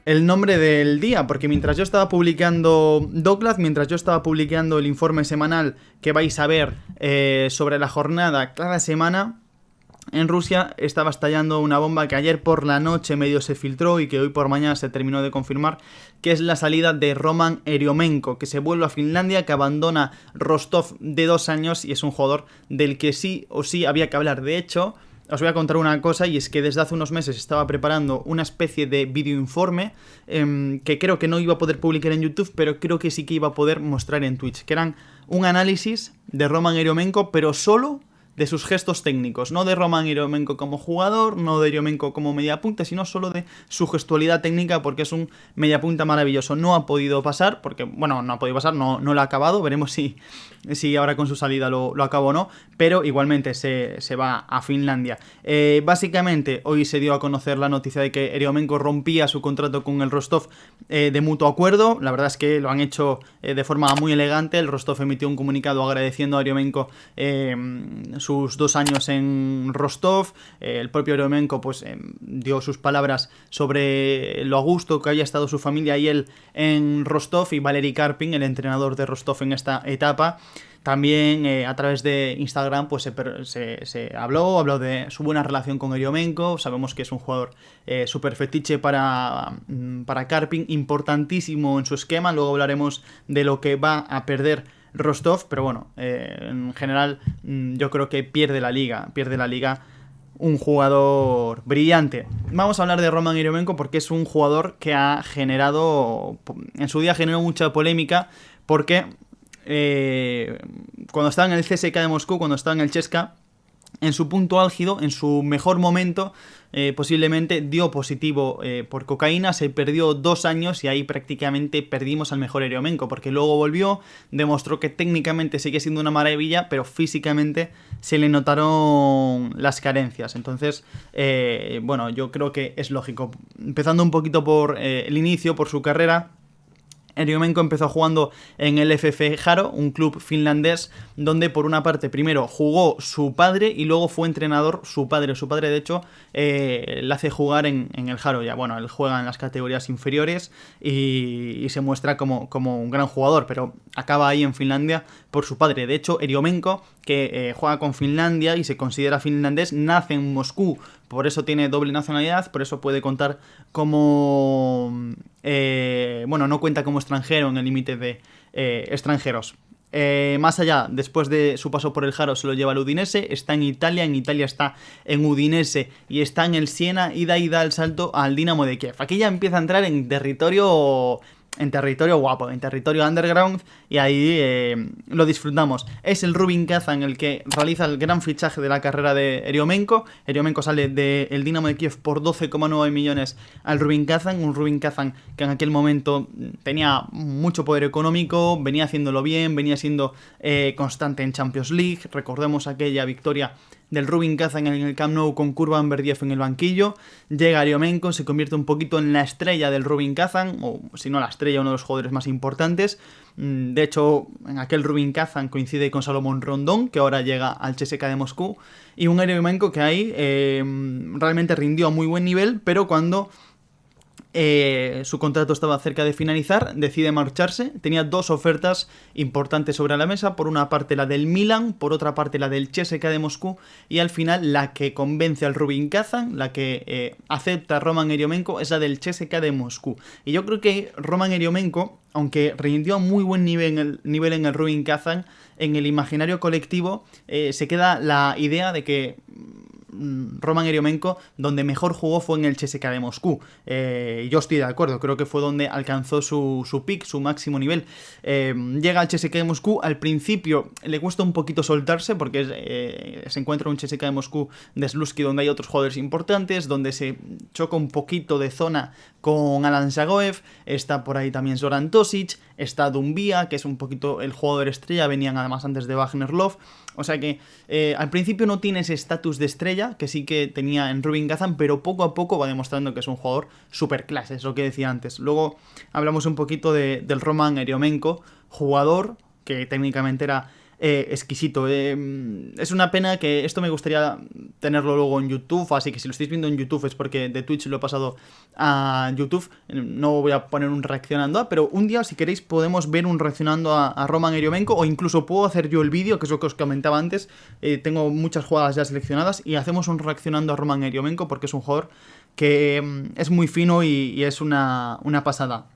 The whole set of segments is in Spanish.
el nombre del día, porque mientras yo estaba publicando Douglas, mientras yo estaba publicando el informe semanal que vais a ver sobre la jornada cada semana, en Rusia estaba estallando una bomba que ayer por la noche medio se filtró y que hoy por mañana se terminó de confirmar, que es la salida de Roman Eriomenko, que se vuelve a Finlandia, que abandona Rostov de 2 años y es un jugador del que sí o sí había que hablar. De hecho, os voy a contar una cosa, y es que desde hace unos meses estaba preparando una especie de videoinforme que creo que no iba a poder publicar en YouTube, pero creo que sí que iba a poder mostrar en Twitch, que eran un análisis de Roman Eriomenko, pero solo de sus gestos técnicos, no de Roman Eriomenko como jugador, no de Eriomenko como mediapunta, sino solo de su gestualidad técnica, porque es un mediapunta maravilloso. No ha podido pasar, porque, bueno, no ha podido pasar, no lo ha acabado, veremos si ahora con su salida lo acaba o no, pero igualmente se va a Finlandia. Básicamente, hoy se dio a conocer la noticia de que Eriomenko rompía su contrato con el Rostov de mutuo acuerdo. La verdad es que lo han hecho de forma muy elegante. El Rostov emitió un comunicado agradeciendo a Eriomenko sus 2 años en Rostov. El propio Eriomenko pues dio sus palabras sobre lo a gusto que había estado su familia y él en Rostov, y Valery Karpin, el entrenador de Rostov en esta etapa. También a través de Instagram pues se habló de su buena relación con Eriomenko. Sabemos que es un jugador súper fetiche para Karpin, importantísimo en su esquema. Luego hablaremos de lo que va a perder Rostov, pero bueno, en general yo creo que pierde la liga un jugador brillante. Vamos a hablar de Roman Eriomenko porque es un jugador que ha generado, en su día generó mucha polémica, porque cuando estaba en el CSKA de Moscú, cuando estaba en el CSKA, en su punto álgido, en su mejor momento, posiblemente dio positivo por cocaína, se perdió 2 años y ahí prácticamente perdimos al mejor Eriomenko, porque luego volvió, demostró que técnicamente sigue siendo una maravilla, pero físicamente se le notaron las carencias. Entonces, bueno, yo creo que es lógico. Empezando un poquito por el inicio, por su carrera, Eriomenko empezó jugando en el FF Jaro, un club finlandés donde por una parte primero jugó su padre y luego fue entrenador su padre. Su padre de hecho le hace jugar en el Jaro. Ya bueno, él juega en las categorías inferiores y se muestra como un gran jugador, pero acaba ahí en Finlandia por su padre. De hecho, Eriomenko, que juega con Finlandia y se considera finlandés, nace en Moscú. Por eso tiene doble nacionalidad, por eso puede contar como... bueno, no cuenta como extranjero en el límite de extranjeros. Más allá, después de su paso por el Jaro, se lo lleva al Udinese, está en Italia está en Udinese y está en el Siena, y da el salto al Dinamo de Kiev. Aquí ya empieza a entrar en territorio guapo, en territorio underground, y ahí lo disfrutamos. Es el Rubin Kazan el que realiza el gran fichaje de la carrera de Eriomenko. Eriomenko sale del Dinamo de Kiev por 12,9 millones al Rubin Kazan, un Rubin Kazan que en aquel momento tenía mucho poder económico, venía haciéndolo bien, venía siendo constante en Champions League. Recordemos aquella victoria del Rubin Kazan en el Camp Nou con Kurban Berdiev en el banquillo. Llega Eriomenko, se convierte un poquito en la estrella del Rubin Kazan, o si no la estrella, uno de los jugadores más importantes. De hecho, en aquel Rubin Kazan coincide con Salomón Rondón, que ahora llega al CSKA de Moscú, y un Eriomenko que ahí realmente rindió a muy buen nivel, pero cuando su contrato estaba cerca de finalizar, decide marcharse. Tenía 2 ofertas importantes sobre la mesa, por una parte la del Milan, por otra parte la del CSKA de Moscú, y al final la que convence al Rubin Kazan, la que acepta Roman Eriomenko, es la del CSKA de Moscú. Y yo creo que Roman Eriomenko, aunque rindió a muy buen nivel en el Rubin Kazan, en el imaginario colectivo se queda la idea de que Roman Eriomenko, donde mejor jugó fue en el CSKA de Moscú. Yo estoy de acuerdo, creo que fue donde alcanzó su peak, su máximo nivel. Llega al CSKA de Moscú, al principio le cuesta un poquito soltarse porque se encuentra un CSKA de Moscú de Slutsky donde hay otros jugadores importantes, donde se choca un poquito de zona con Alan Zagoev, está por ahí también Zoran Tosic, está Doumbia, que es un poquito el jugador estrella, venían además antes de Wagner Love. O sea que al principio no tiene ese estatus de estrella que sí que tenía en Rubin Kazan, pero poco a poco va demostrando que es un jugador super clase, es lo que decía antes. Luego hablamos un poquito del Roman Eriomenko, jugador que técnicamente era exquisito. Es una pena que esto me gustaría tenerlo luego en YouTube, así que si lo estáis viendo en YouTube es porque de Twitch lo he pasado a YouTube. No voy a poner un reaccionando a, pero un día si queréis podemos ver un reaccionando a Roman Eriomenko, o incluso puedo hacer yo el vídeo, que es lo que os comentaba antes. Tengo muchas jugadas ya seleccionadas y hacemos un reaccionando a Roman Eriomenko porque es un jugador que es muy fino y es una pasada.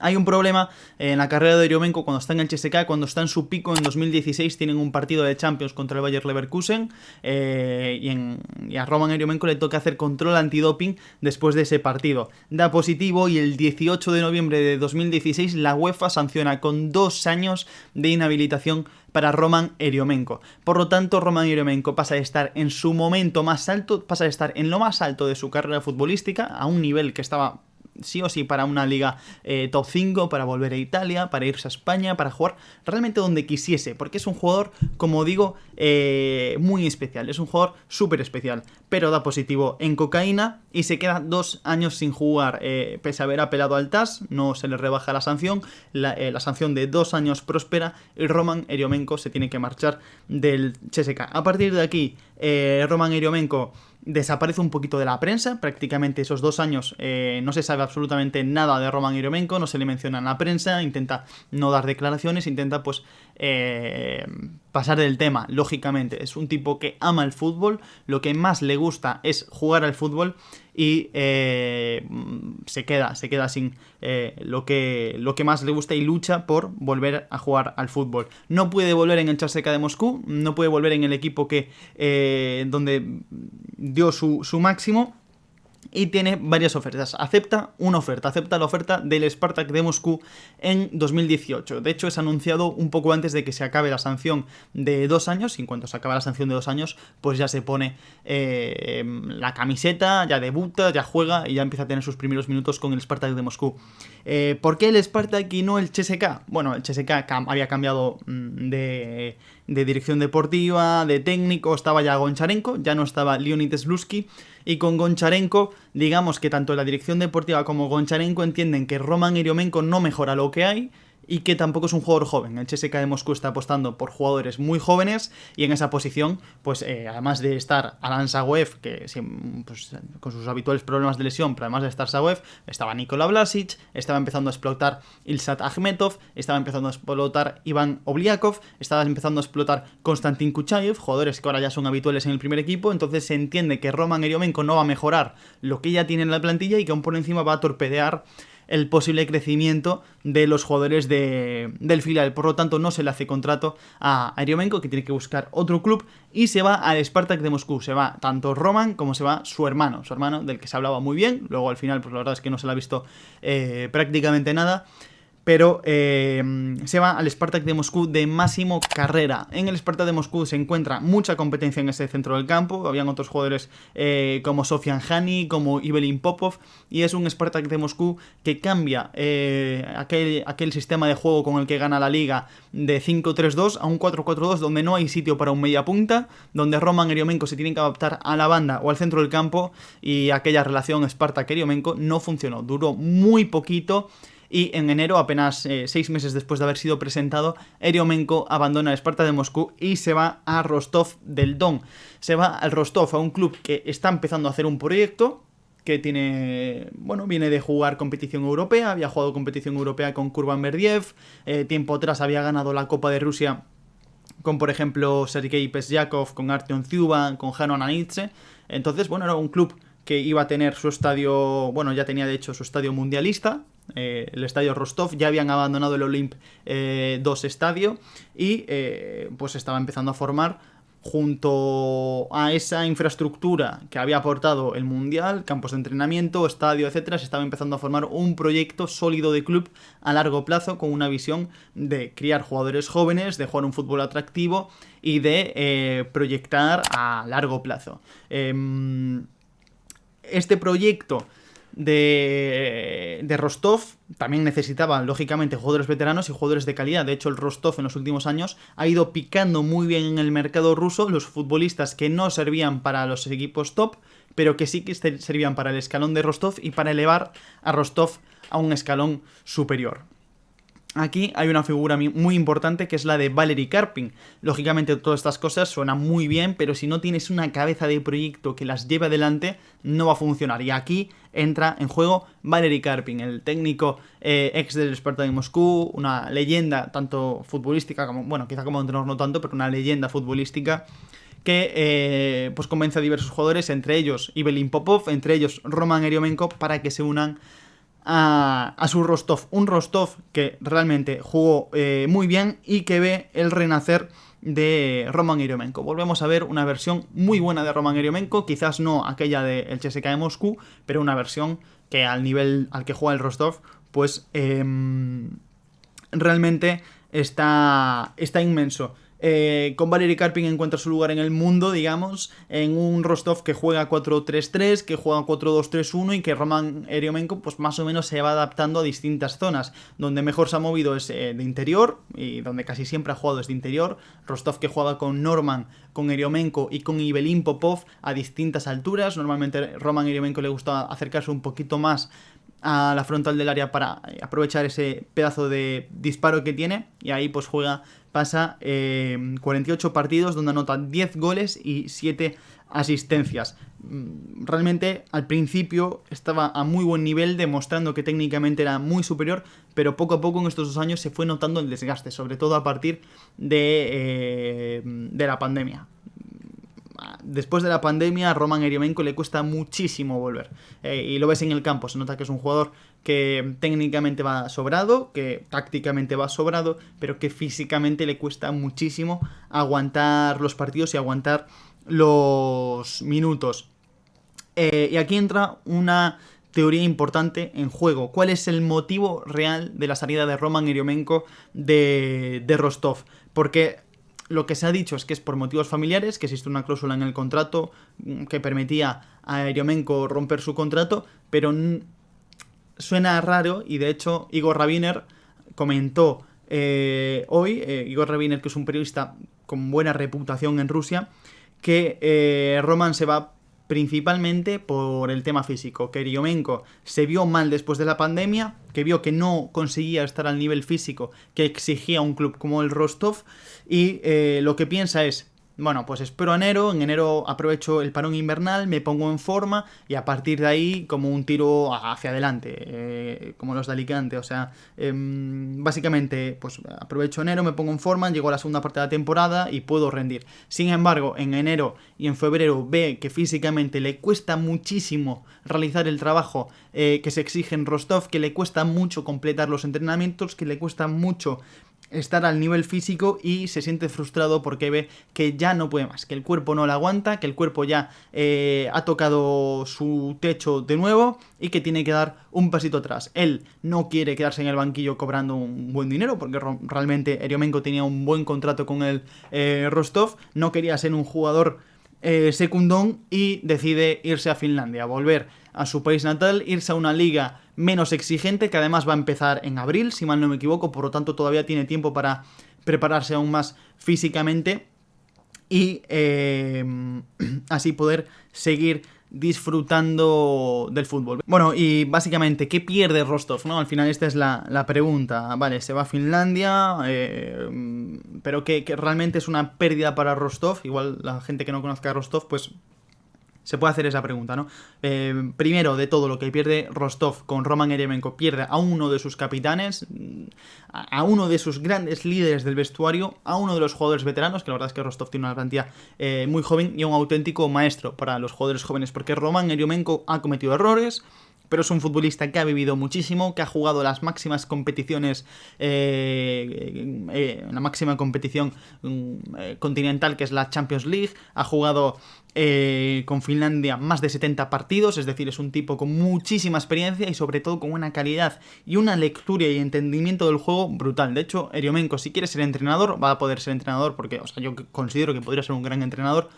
Hay un problema en la carrera de Eriomenko cuando está en el CSKA, cuando está en su pico en 2016, tienen un partido de Champions contra el Bayer Leverkusen, y a Roman Eriomenko le toca hacer control antidoping después de ese partido. Da positivo y el 18 de noviembre de 2016 la UEFA sanciona con 2 años de inhabilitación para Roman Eriomenko. Por lo tanto, Roman Eriomenko pasa de estar en su momento más alto, pasa de estar en lo más alto de su carrera futbolística, a un nivel que estaba sí o sí para una liga top 5, para volver a Italia, para irse a España, para jugar realmente donde quisiese, porque es un jugador, como digo, muy especial, es un jugador súper especial, pero da positivo en cocaína y se queda 2 años sin jugar, pese a haber apelado al TAS, no se le rebaja la sanción, la sanción de 2 años prospera y Roman Eriomenko se tiene que marchar del CSKA. A partir de aquí, Roman Eriomenko desaparece un poquito de la prensa, prácticamente esos 2 años no se sabe absolutamente nada de Roman Eriomenko, no se le menciona en la prensa, intenta no dar declaraciones, intenta pues pasar del tema, lógicamente. Es un tipo que ama el fútbol, lo que más le gusta es jugar al fútbol y se queda sin lo que más le gusta y lucha por volver a jugar al fútbol. No puede volver en el CSKA de Moscú, no puede volver en el equipo que donde dio su máximo, y tiene varias ofertas. Acepta la oferta del Spartak de Moscú en 2018. De hecho, es anunciado un poco antes de que se acabe la sanción de 2 años, y en cuanto se acaba la sanción de 2 años, pues ya se pone la camiseta, ya debuta, ya juega y ya empieza a tener sus primeros minutos con el Spartak de Moscú. ¿Por qué el Spartak y no el CSKA? Bueno, el CSKA había cambiado de dirección deportiva, de técnico, estaba ya Goncharenko, ya no estaba Leonid Slutsky, y con Goncharenko, digamos que tanto la dirección deportiva como Goncharenko entienden que Roman Eriomenko no mejora lo que hay y que tampoco es un jugador joven. El CSKA de Moscú está apostando por jugadores muy jóvenes y en esa posición, pues además de estar Alan Saguev, que pues, con sus habituales problemas de lesión, pero además de estar Saguev, estaba Nikola Vlasic, estaba empezando a explotar Ilsat Akhmetov, estaba empezando a explotar Iván Obliakov, estaba empezando a explotar Konstantin Kuchayev, jugadores que ahora ya son habituales en el primer equipo. Entonces se entiende que Roman Eriomenko no va a mejorar lo que ya tiene en la plantilla y que aún por encima va a torpedear el posible crecimiento de los jugadores del filial. Por lo tanto, no se le hace contrato a Eriomenko, que tiene que buscar otro club, y se va al Spartak de Moscú. Se va tanto Roman como se va su hermano, del que se hablaba muy bien. Luego al final, pues la verdad es que no se le ha visto prácticamente nada. Pero se va al Spartak de Moscú de Máximo Carrera. En el Spartak de Moscú se encuentra mucha competencia en ese centro del campo. Habían otros jugadores como Sofian Hani, como Ivelin Popov. Y es un Spartak de Moscú que cambia aquel sistema de juego con el que gana la liga de 5-3-2 a un 4-4-2, donde no hay sitio para un mediapunta, donde Roman Eriomenko se tiene que adaptar a la banda o al centro del campo. Y aquella relación Spartak-Eriomenko no funcionó. Duró muy poquito. Y en enero, apenas 6 meses después de haber sido presentado, Eriomenko abandona el Spartak de Moscú y se va a Rostov del Don. Se va al Rostov, a un club que está empezando a hacer un proyecto, que viene de jugar competición europea, había jugado competición europea con Kurban Berdiev, tiempo atrás había ganado la Copa de Rusia con, por ejemplo, Sergei Pesyakov, con Artyom Tyuban, con Jano Ananidze. Entonces, era un club que iba a tener su estadio, ya tenía de hecho su estadio mundialista, el estadio Rostov. Ya habían abandonado el Olymp 2 estadio y pues estaba empezando a formar, junto a esa infraestructura que había aportado el Mundial, campos de entrenamiento, estadio, etcétera, se estaba empezando a formar un proyecto sólido de club a largo plazo, con una visión de criar jugadores jóvenes, de jugar un fútbol atractivo y de proyectar a largo plazo. Este proyecto de Rostov también necesitaba, lógicamente, jugadores veteranos y jugadores de calidad. De hecho, el Rostov en los últimos años ha ido picando muy bien en el mercado ruso los futbolistas que no servían para los equipos top, pero que sí que servían para el escalón de Rostov y para elevar a Rostov a un escalón superior. Aquí hay una figura muy importante que es la de Valery Karpin. Lógicamente todas estas cosas suenan muy bien, pero si no tienes una cabeza de proyecto que las lleve adelante, no va a funcionar. Y aquí entra en juego Valery Karpin, el técnico ex del Spartak de Moscú, una leyenda tanto futbolística como, bueno, quizá como entrenador no tanto, pero una leyenda futbolística que pues convence a diversos jugadores, entre ellos Ibelin Popov, entre ellos Roman Eriomenko, para que se unan a su Rostov. Un Rostov que realmente jugó muy bien y que ve el renacer de Roman Eriomenko. Volvemos a ver una versión muy buena de Roman Eriomenko, quizás no aquella del CSKA de Moscú, pero una versión que al nivel al que juega el Rostov, pues realmente está inmenso. Con Valery Karpin encuentra su lugar en el mundo, digamos, en un Rostov que juega 4-3-3, que juega 4-2-3-1 y que Roman Eriomenko pues más o menos se va adaptando a distintas zonas. Donde mejor se ha movido es de interior, y donde casi siempre ha jugado es de interior. Rostov que juega con Norman, con Eriomenko y con Ibelin Popov a distintas alturas. Normalmente Roman Eriomenko le gusta acercarse un poquito más a la frontal del área para aprovechar ese pedazo de disparo que tiene, y ahí pues pasa 48 partidos donde anota 10 goles y 7 asistencias. Realmente al principio estaba a muy buen nivel, demostrando que técnicamente era muy superior, pero poco a poco en estos 2 años se fue notando el desgaste, sobre todo a partir de la pandemia. Después de la pandemia a Roman Eriomenko le cuesta muchísimo volver, y lo ves en el campo, se nota que es un jugador que técnicamente va sobrado, que tácticamente va sobrado, pero que físicamente le cuesta muchísimo aguantar los partidos y aguantar los minutos. Y aquí entra una teoría importante en juego. ¿Cuál es el motivo real de la salida de Roman Eriomenko de Rostov? Porque lo que se ha dicho es que es por motivos familiares, que existe una cláusula en el contrato que permitía a Eriomenko romper su contrato, pero suena raro, y de hecho Igor Rabiner comentó hoy, Igor Rabiner, que es un periodista con buena reputación en Rusia, que Roman se va principalmente por el tema físico, que Eriomenko se vio mal después de la pandemia, que vio que no conseguía estar al nivel físico que exigía un club como el Rostov, y lo que piensa es: bueno, pues espero enero, en enero aprovecho el parón invernal, me pongo en forma y a partir de ahí como un tiro hacia adelante, como los de Alicante. O sea, básicamente pues aprovecho enero, me pongo en forma, llego a la segunda parte de la temporada y puedo rendir. Sin embargo, en enero y en febrero ve que físicamente le cuesta muchísimo realizar el trabajo que se exige en Rostov, que le cuesta mucho completar los entrenamientos, que le cuesta mucho estar al nivel físico, y se siente frustrado porque ve que ya no puede más, que el cuerpo no la aguanta, que el cuerpo ya ha tocado su techo de nuevo y que tiene que dar un pasito atrás. Él no quiere quedarse en el banquillo cobrando un buen dinero, porque realmente Eriomenko tenía un buen contrato con el Rostov, no quería ser un jugador secundón, y decide irse a Finlandia, volver a su país natal, irse a una liga menos exigente, que además va a empezar en abril, si mal no me equivoco, por lo tanto todavía tiene tiempo para prepararse aún más físicamente y así poder seguir disfrutando del fútbol. Bueno, y básicamente, ¿qué pierde Rostov, no? Al final esta es la pregunta. Vale, se va a Finlandia, pero que realmente es una pérdida para Rostov. Igual la gente que no conozca a Rostov, pues se puede hacer esa pregunta, ¿no? Primero de todo, lo que pierde Rostov con Roman Eriomenko: pierde a uno de sus capitanes, a uno de sus grandes líderes del vestuario, a uno de los jugadores veteranos, que la verdad es que Rostov tiene una plantilla muy joven, y a un auténtico maestro para los jugadores jóvenes, porque Roman Eriomenko ha cometido errores, pero es un futbolista que ha vivido muchísimo, que ha jugado las máximas competiciones, la máxima competición continental, que es la Champions League, ha jugado con Finlandia más de 70 partidos, es decir, es un tipo con muchísima experiencia y sobre todo con una calidad y una lectura y entendimiento del juego brutal. De hecho, Eriomenko, si quiere ser entrenador, va a poder ser entrenador, porque, o sea, yo considero que podría ser un gran entrenador,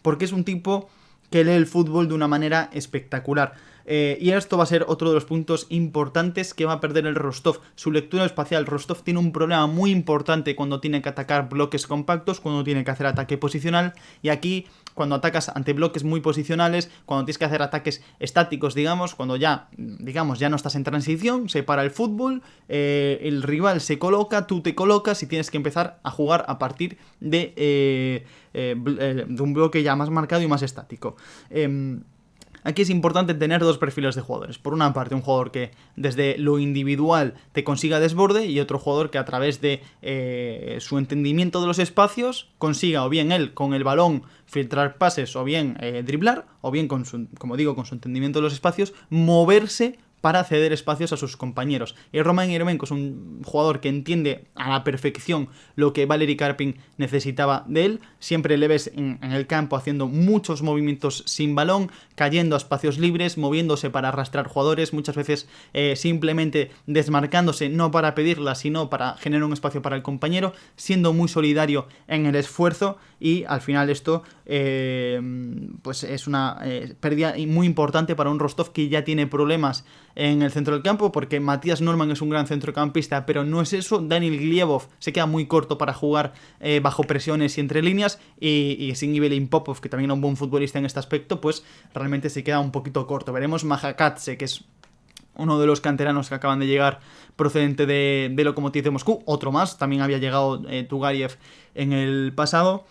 porque es un tipo que lee el fútbol de una manera espectacular. Y esto va a ser otro de los puntos importantes que va a perder el Rostov. Su lectura espacial. Rostov tiene un problema muy importante cuando tiene que atacar bloques compactos, cuando tiene que hacer ataque posicional, y aquí cuando atacas ante bloques muy posicionales, cuando tienes que hacer ataques estáticos, digamos, cuando ya no estás en transición, se para el fútbol, el rival se coloca, tú te colocas y tienes que empezar a jugar a partir de un bloque ya más marcado y más estático. Aquí es importante tener dos perfiles de jugadores. Por una parte, un jugador que desde lo individual te consiga desborde, y otro jugador que a través de su entendimiento de los espacios consiga, o bien él con el balón filtrar pases, o bien driblar, o bien con su entendimiento de los espacios, moverse para ceder espacios a sus compañeros. Y Roman Eremenko es un jugador que entiende a la perfección lo que Valery Karpin necesitaba de él. Siempre le ves en el campo haciendo muchos movimientos sin balón, cayendo a espacios libres, moviéndose para arrastrar jugadores, muchas veces simplemente desmarcándose, no para pedirla, sino para generar un espacio para el compañero, siendo muy solidario en el esfuerzo, y al final esto pues es una pérdida muy importante para un Rostov que ya tiene problemas en el centro del campo, porque Matías Norman es un gran centrocampista, pero no es eso. Daniel Gliebov se queda muy corto para jugar bajo presiones y entre líneas, y sin Ivelin Popov, que también es un buen futbolista en este aspecto, pues realmente se queda un poquito corto. Veremos Majakadze, que es uno de los canteranos que acaban de llegar procedente de Lokomotiv de Moscú, otro más, también había llegado Tugariev en el pasado.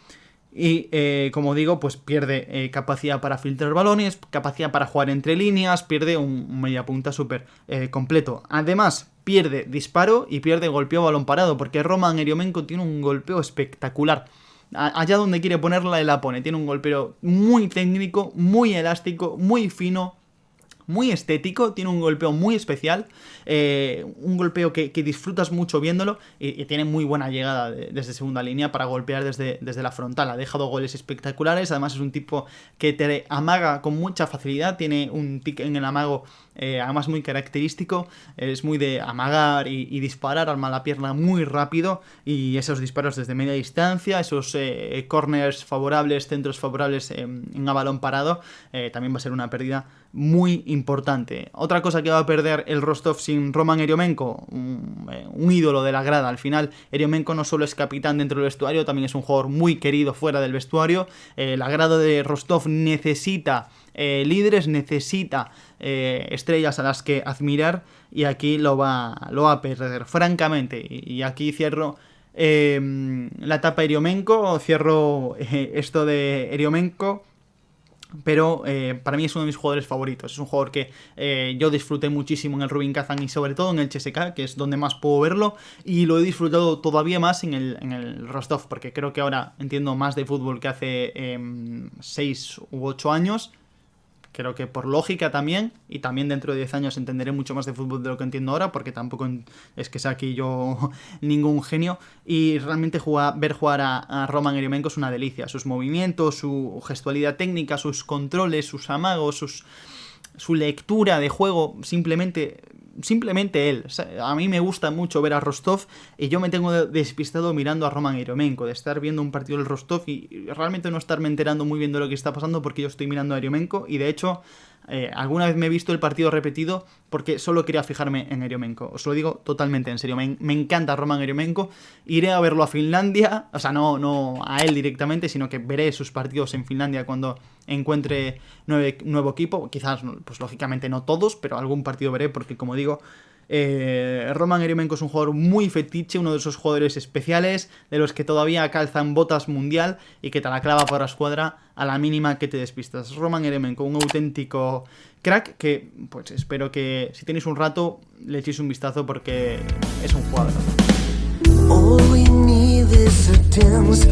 Y como digo, pues pierde capacidad para filtrar balones, capacidad para jugar entre líneas, pierde un mediapunta súper completo. Además, pierde disparo y pierde golpeo a balón parado, porque Roman Eremenko tiene un golpeo espectacular. Allá donde quiere ponerla, él la pone. Tiene un golpeo muy técnico, muy elástico, muy fino, muy estético, tiene un golpeo muy especial, un golpeo que disfrutas mucho viéndolo, y tiene muy buena llegada desde segunda línea para golpear desde la frontal. Ha dejado goles espectaculares, además es un tipo que te amaga con mucha facilidad, tiene un tic en el amago además muy característico, es muy de amagar y disparar, arma la pierna muy rápido, y esos disparos desde media distancia, esos corners favorables, centros favorables en a balón parado, también va a ser una pérdida muy importante. Otra cosa que va a perder el Rostov sin Roman Eremenko, un ídolo de la grada. Al final, Eremenko no solo es capitán dentro del vestuario, también es un jugador muy querido fuera del vestuario. La grada de Rostov necesita líderes, necesita estrellas a las que admirar, y aquí lo va a perder, francamente. Y aquí cierro la etapa Eremenko, cierro esto de Eremenko. Pero para mí es uno de mis jugadores favoritos. Es un jugador que yo disfruté muchísimo en el Rubin Kazan y sobre todo en el CSKA, que es donde más puedo verlo, y lo he disfrutado todavía más en el Rostov, porque creo que ahora entiendo más de fútbol que hace 6 u 8 años. Creo que por lógica también, y también dentro de 10 años entenderé mucho más de fútbol de lo que entiendo ahora, porque tampoco es que sea aquí yo ningún genio, y realmente ver jugar a Roman Eremenko es una delicia. Sus movimientos, su gestualidad técnica, sus controles, sus amagos, su lectura de juego, simplemente él. O sea, a mí me gusta mucho ver a Rostov, y yo me tengo despistado mirando a Roman Eremenko, de estar viendo un partido del Rostov y realmente no estarme enterando muy bien de lo que está pasando, porque yo estoy mirando a Eremenko, y de hecho alguna vez me he visto el partido repetido porque solo quería fijarme en Eremenko. Os lo digo totalmente en serio, me encanta Roman Eremenko. Iré a verlo a Finlandia, o sea, no a él directamente, sino que veré sus partidos en Finlandia cuando encuentre nuevo equipo. Quizás, pues lógicamente no todos, pero algún partido veré, porque como digo, Roman Eremenko es un jugador muy fetiche, uno de esos jugadores especiales, de los que todavía calzan botas mundial y que te la clava por la escuadra a la mínima que te despistas. Roman Eremenko, un auténtico crack, que pues espero que si tenéis un rato le echéis un vistazo, porque es un jugador. All we need is a dance.